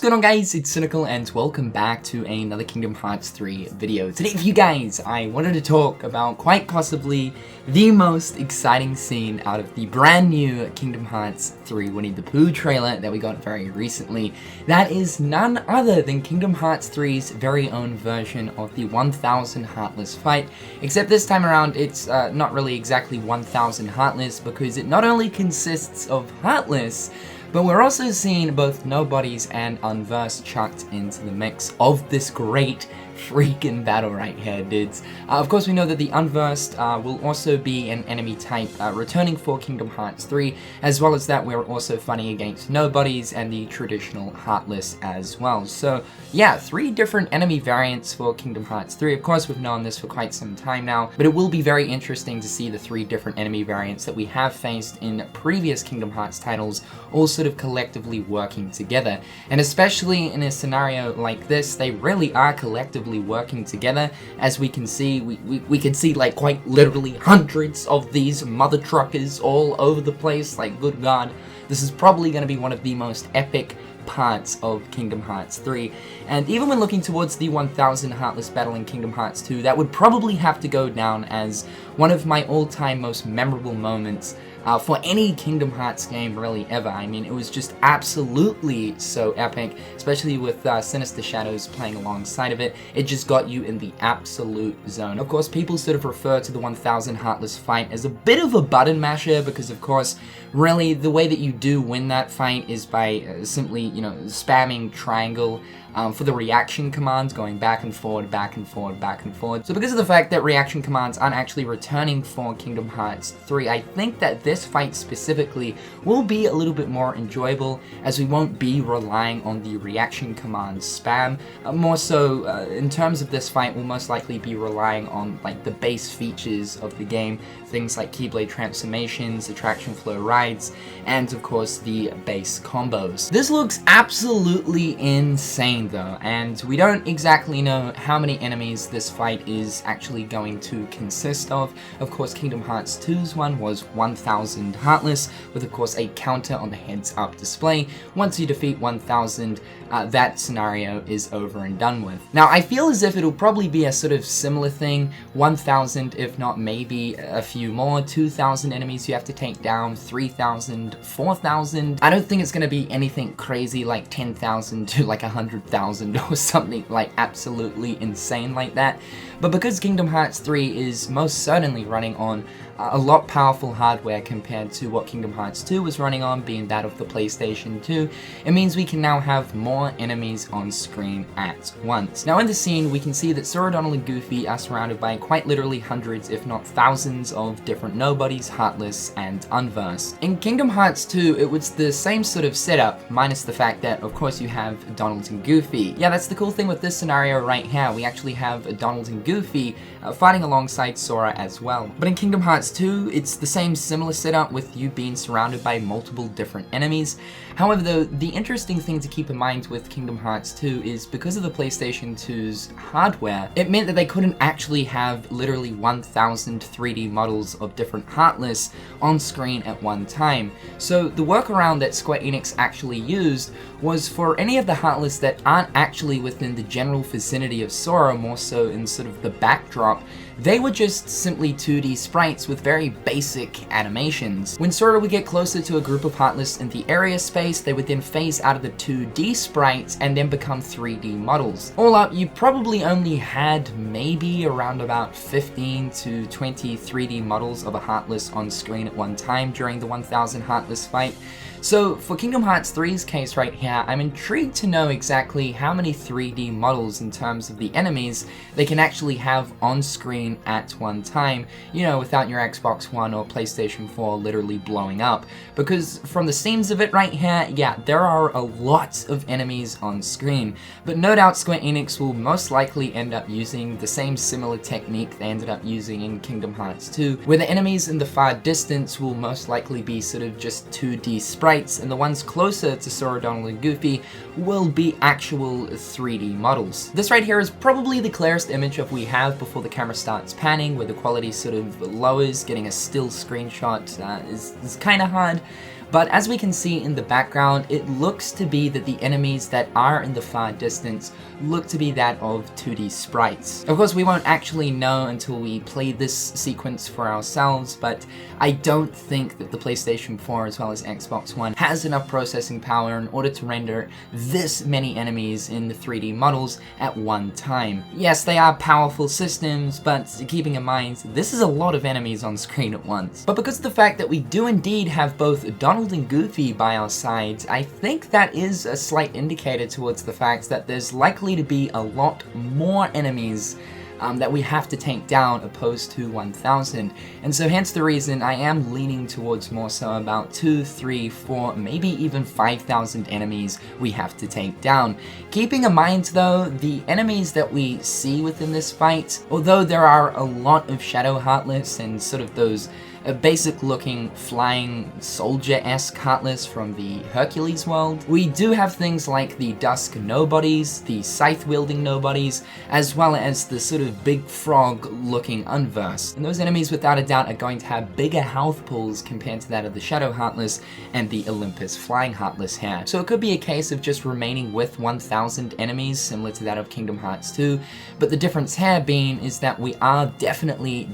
going on, guys? It's Cynical and welcome back to another Kingdom Hearts 3 video. Today for you guys, I wanted to talk about quite possibly the most exciting scene out of the brand new Kingdom Hearts 3 Winnie the Pooh trailer that we got very recently. That is none other than Kingdom Hearts 3's very own version of the 1000 Heartless fight, except this time around it's not really exactly 1000 Heartless because it not only consists of Heartless, but we're also seeing both nobodies and unversed chucked into the mix of this great freaking battle right here, dudes. Of course, we know that the unversed will also be an enemy type returning for Kingdom Hearts 3, as well as that we're also fighting against nobodies and the traditional Heartless as well. So yeah, 3 different enemy variants for Kingdom Hearts 3. Of course, we've known this for quite some time now, but it will be very interesting to see the 3 different enemy variants that we have faced in previous Kingdom Hearts titles all sort of collectively working together. And especially in a scenario like this, they really are collectively working together. As we can see, we can see like quite literally hundreds of these mother truckers all over the place. Like, good God, this is probably going to be one of the most epic parts of Kingdom Hearts 3, and even when looking towards the 1000 Heartless battle in Kingdom Hearts 2, that would probably have to go down as one of my all-time most memorable moments for any Kingdom Hearts game really ever. I mean, it was just absolutely so epic, especially with Sinister Shadows playing alongside of it. It just got you in the absolute zone. Of course, people sort of refer to the 1000 Heartless fight as a bit of a button masher because, of course, really the way that you do win that fight is by simply, you know, spamming triangle for the reaction commands, going back and forward, back and forward, back and forward. So because of the fact that reaction commands aren't actually returning for Kingdom Hearts 3, I think that this fight specifically will be a little bit more enjoyable, as we won't be relying on the reaction command spam. More so, in terms of this fight, we'll most likely be relying on like the base features of the game, things like Keyblade transformations, attraction flow rides, and of course the base combos. This looks absolutely insane though, and we don't exactly know how many enemies this fight is actually going to consist of. Of course, Kingdom Hearts 2's one was 1000 Heartless, with of course a counter on the heads up display. Once you defeat 1000, that scenario is over and done with. Now, I feel as if it'll probably be a sort of similar thing, 1000, if not maybe a few more, 2000 enemies you have to take down, 3000, 4000. I don't think it's going to be anything crazy like 10,000 to like 100,000 or something like absolutely insane like that. But because Kingdom Hearts 3 is most certainly running on a lot powerful hardware compared to what Kingdom Hearts 2 was running on, being that of the PlayStation 2, it means we can now have more enemies on screen at once. Now in the scene, we can see that Sora, Donald, and Goofy are surrounded by quite literally hundreds, if not thousands, of different nobodies, Heartless, and unversed. In Kingdom Hearts 2, it was the same sort of setup, minus the fact that, of course, you have Donald and Goofy. Yeah, that's the cool thing with this scenario right here. We actually have Donald and Goofy fighting alongside Sora as well. But in Kingdom Hearts 2, it's the same similar setup with you being surrounded by multiple different enemies. However, though, the interesting thing to keep in mind with Kingdom Hearts 2 is because of the PlayStation 2's hardware, it meant that they couldn't actually have literally 1000 3D models of different Heartless on screen at one time. So the workaround that Square Enix actually used was for any of the Heartless that aren't actually within the general vicinity of Sora, more so in sort of the backdrop, they were just simply 2D sprites with very basic animations. When Sora would get closer to a group of Heartless in the area space, they would then phase out of the 2D sprites and then become 3D models. All up, you probably only had maybe around about 15 to 20 3D models of a Heartless on screen at one time during the 1000 Heartless fight. So for Kingdom Hearts 3's case right here, I'm intrigued to know exactly how many 3D models in terms of the enemies they can actually have on screen at one time, you know, without your Xbox One or PlayStation 4 literally blowing up. Because from the seams of it right here, yeah, there are a lot of enemies on screen, but no doubt Square Enix will most likely end up using the same similar technique they ended up using in Kingdom Hearts 2, where the enemies in the far distance will most likely be sort of just 2D sprites, and the ones closer to Sora, Donald, and Goofy will be actual 3D models. This right here is probably the clearest image of we have before the camera starts panning, where the quality sort of lowers. Getting a still screenshot is kind of hard. But as we can see in the background, it looks to be that the enemies that are in the far distance look to be that of 2D sprites. Of course, we won't actually know until we play this sequence for ourselves, but I don't think that the PlayStation 4 as well as Xbox One has enough processing power in order to render this many enemies in the 3D models at one time. Yes, they are powerful systems, but keeping in mind, this is a lot of enemies on screen at once. But because of the fact that we do indeed have both Donald and Goofy by our sides, I think that is a slight indicator towards the fact that there's likely to be a lot more enemies that we have to take down opposed to 1,000. And so hence the reason I am leaning towards more so about 2, 3, 4, maybe even 5,000 enemies we have to take down. Keeping in mind though, the enemies that we see within this fight, although there are a lot of Shadow Heartless and sort of those a basic looking flying soldier-esque Heartless from the Hercules world, we do have things like the Dusk Nobodies, the Scythe wielding Nobodies, as well as the sort of big frog looking Unverse. And those enemies without a doubt are going to have bigger health pools compared to that of the Shadow Heartless and the Olympus flying Heartless here. So it could be a case of just remaining with 1,000 enemies similar to that of Kingdom Hearts 2, but the difference here being is that we are definitely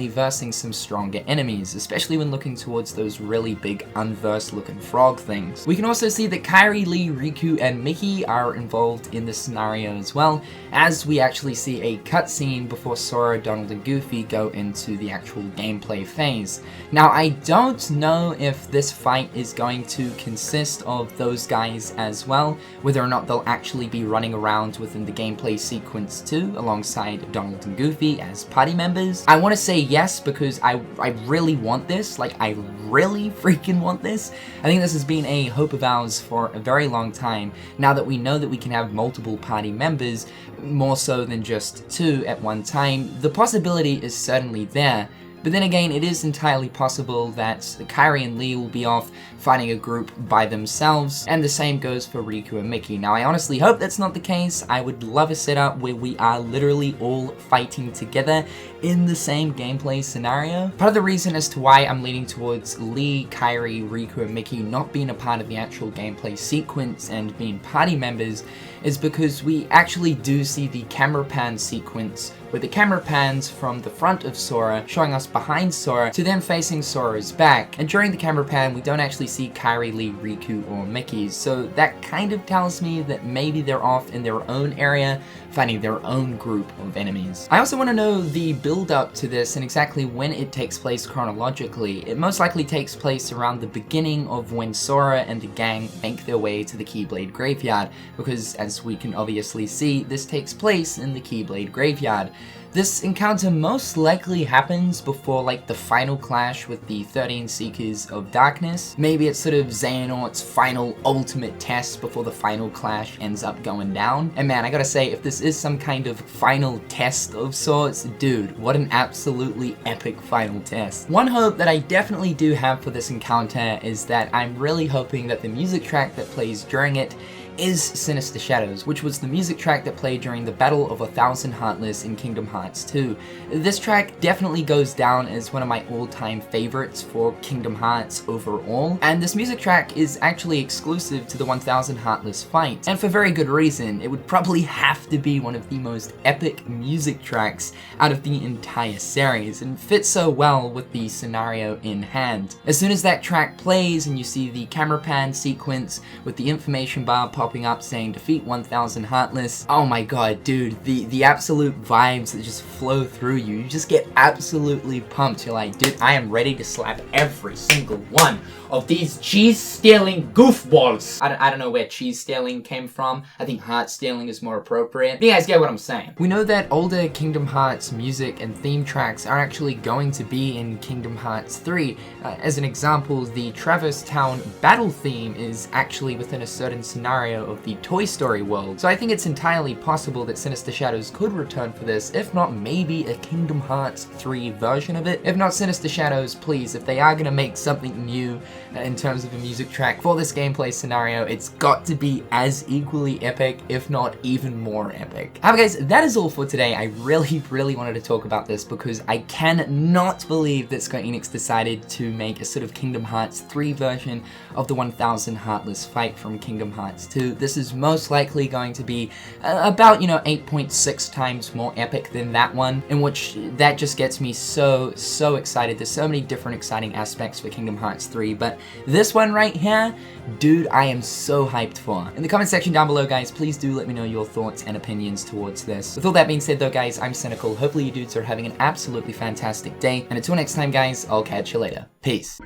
versing some stronger enemies, especially when looking towards those really big Unverse looking frog things. We can also see that Kairi, Lee, Riku, and Mickey are involved in this scenario as well, as we actually see a cutscene before Sora, Donald, and Goofy go into the actual gameplay phase. Now, I don't know if this fight is going to consist of those guys as well, whether or not they'll actually be running around within the gameplay sequence too, alongside Donald and Goofy as party members. I want to say yes, because I really want this. Like, I really freaking want this. I think this has been a hope of ours for a very long time, now that we know that we can have multiple party members, more so than just 2 at one time. The possibility is certainly there. But then again, it is entirely possible that Kairi and Lee will be off fighting a group by themselves, and the same goes for Riku and Mickey. Now, I honestly hope that's not the case. I would love a setup where we are literally all fighting together in the same gameplay scenario. Part of the reason as to why I'm leaning towards Lee, Kairi, Riku, and Mickey not being a part of the actual gameplay sequence and being party members is because we actually do see the camera pan sequence where the camera pans from the front of Sora, showing us behind Sora, to them facing Sora's back. And during the camera pan, we don't actually see Kairi, Lee, Riku, or Mickey, so that kind of tells me that maybe they're off in their own area, finding their own group of enemies. I also want to know the build up to this and exactly when it takes place chronologically. It most likely takes place around the beginning of when Sora and the gang make their way to the Keyblade Graveyard, because as we can obviously see, this takes place in the Keyblade Graveyard. This encounter most likely happens before like the final clash with the 13 Seekers of Darkness. Maybe it's sort of Xehanort's final ultimate test before the final clash ends up going down. And man, I gotta say, if this is some kind of final test of sorts, dude, what an absolutely epic final test. One hope that I definitely do have for this encounter is that I'm really hoping that the music track that plays during it is Sinister Shadows, which was the music track that played during the Battle of 1,000 Heartless in Kingdom Hearts 2. This track definitely goes down as one of my all-time favorites for Kingdom Hearts overall, and this music track is actually exclusive to the 1,000 Heartless fight, and for very good reason. It would probably have to be one of the most epic music tracks out of the entire series, and fits so well with the scenario in hand. As soon as that track plays and you see the camera pan sequence with the information bar popping up saying defeat 1,000 Heartless, oh my god, dude, the absolute vibes that just flow through you. You just get absolutely pumped. You're like, dude, I am ready to slap every single one of these cheese-stealing goofballs. I don't know where cheese-stealing came from. I think heart-stealing is more appropriate. But you guys get what I'm saying. We know that older Kingdom Hearts music and theme tracks are actually going to be in Kingdom Hearts 3. As an example, the Traverse Town battle theme is actually within a certain scenario scenario of the Toy Story world. So I think it's entirely possible that Sinister Shadows could return for this, if not maybe a Kingdom Hearts 3 version of it. If not Sinister Shadows, please, if they are gonna make something new in terms of a music track for this gameplay scenario, it's got to be as equally epic, if not even more epic. However guys, that is all for today. I really wanted to talk about this because I cannot believe that Square Enix decided to make a sort of Kingdom Hearts 3 version of the 1000 Heartless fight from Kingdom Hearts 2. This is most likely going to be about, 8.6 times more epic than that one, in which that just gets me so excited. There's so many different exciting aspects for Kingdom Hearts 3, but this one right here, dude, I am so hyped for. In the comment section down below, guys, please do let me know your thoughts and opinions towards this. With all that being said though, guys, I'm Cynical. Hopefully you dudes are having an absolutely fantastic day, and until next time, guys, I'll catch you later. Peace.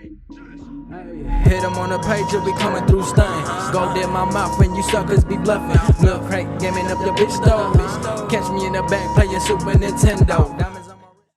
Hit them on the page, you'll be coming through stunning. Gold in my mouth when you suckers be bluffing. Milk crate, gaming up your bitch though. Catch me in the back playing Super Nintendo.